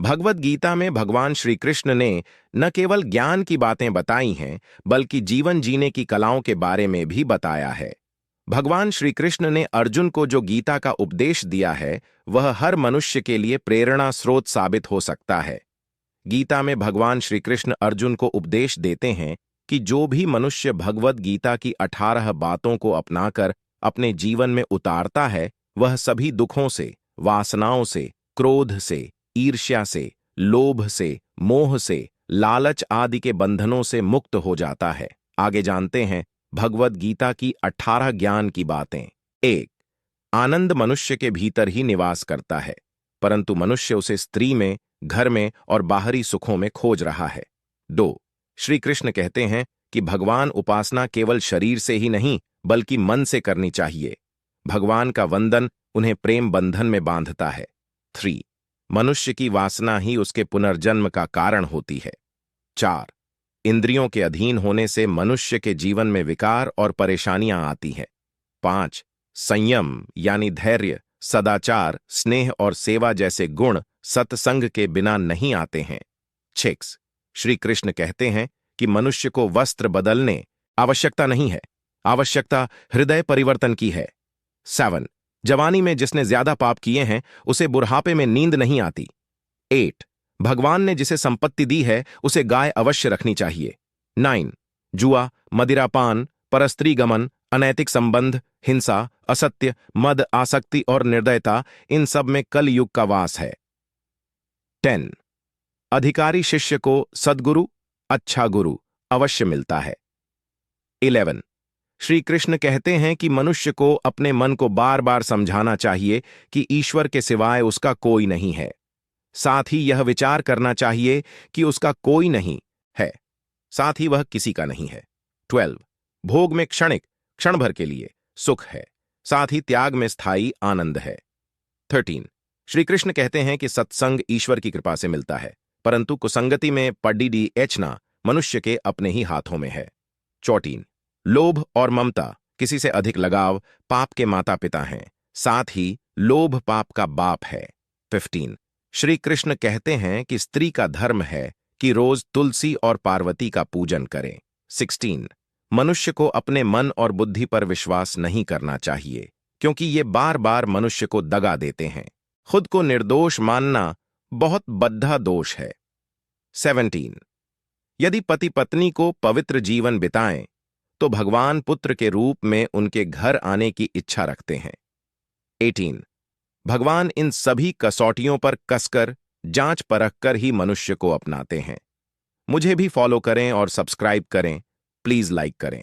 भगवद गीता में भगवान श्री कृष्ण ने न केवल ज्ञान की बातें बताई हैं, बल्कि जीवन जीने की कलाओं के बारे में भी बताया है। भगवान श्री कृष्ण ने अर्जुन को जो गीता का उपदेश दिया है, वह हर मनुष्य के लिए प्रेरणा स्रोत साबित हो सकता है। गीता में भगवान श्री कृष्ण अर्जुन को उपदेश देते हैं कि जो भी मनुष्य भगवद गीता की 18 बातों को अपनाकर अपने जीवन में उतारता है, वह सभी दुखों से, वासनाओं से, क्रोध से, ईर्ष्या से, लोभ से, मोह से, लालच आदि के बंधनों से मुक्त हो जाता है। आगे जानते हैं भगवद गीता की 18 ज्ञान की बातें। 1. आनंद मनुष्य के भीतर ही निवास करता है, परंतु मनुष्य उसे स्त्री में, घर में और बाहरी सुखों में खोज रहा है। 2. श्री कृष्ण कहते हैं कि भगवान उपासना केवल शरीर से ही नहीं, बल्कि मन से करनी चाहिए। भगवान का वंदन उन्हें प्रेम बंधन में बांधता है। 3. मनुष्य की वासना ही उसके पुनर्जन्म का कारण होती है। 4. इंद्रियों के अधीन होने से मनुष्य के जीवन में विकार और परेशानियां आती हैं। 5. संयम यानी धैर्य, सदाचार, स्नेह और सेवा जैसे गुण सत्संग के बिना नहीं आते हैं। 6. श्री कृष्ण कहते हैं कि मनुष्य को वस्त्र बदलने आवश्यकता नहीं है, आवश्यकता हृदय परिवर्तन की है। 7. जवानी में जिसने ज्यादा पाप किए हैं, उसे बुढ़ापे में नींद नहीं आती। 8. भगवान ने जिसे संपत्ति दी है, उसे गाय अवश्य रखनी चाहिए। 9. जुआ, मदिरापान, परस्त्री गमन, अनैतिक संबंध, हिंसा, असत्य, मद, आसक्ति और निर्दयता, इन सब में कल युग का वास है। 10. अधिकारी शिष्य को सद्गुरु, अच्छा गुरु अवश्य मिलता है। 11. श्री कृष्ण कहते हैं कि मनुष्य को अपने मन को बार बार समझाना चाहिए कि ईश्वर के सिवाय उसका कोई नहीं है। साथ ही यह विचार करना चाहिए कि उसका कोई नहीं है, साथ ही वह किसी का नहीं है। 12. भोग में क्षणिक, क्षण भर के लिए सुख है, साथ ही त्याग में स्थायी आनंद है। 13. श्री कृष्ण कहते हैं कि सत्संग ईश्वर की कृपा से मिलता है, परंतु कुसंगति में पड्डी एचना मनुष्य के अपने ही हाथों में है। 14. लोभ और ममता, किसी से अधिक लगाव, पाप के माता पिता हैं, साथ ही लोभ पाप का बाप है। 15. श्री कृष्ण कहते हैं कि स्त्री का धर्म है कि रोज तुलसी और पार्वती का पूजन करें। 16. मनुष्य को अपने मन और बुद्धि पर विश्वास नहीं करना चाहिए, क्योंकि ये बार बार मनुष्य को दगा देते हैं। खुद को निर्दोष मानना बहुत बद्धा दोष है। 17. यदि पति पत्नी को पवित्र जीवन बिताएं, तो भगवान पुत्र के रूप में उनके घर आने की इच्छा रखते हैं। 18. भगवान इन सभी कसौटियों पर कसकर, जांच परख कर ही मनुष्य को अपनाते हैं। मुझे भी फॉलो करें और सब्सक्राइब करें, प्लीज लाइक करें।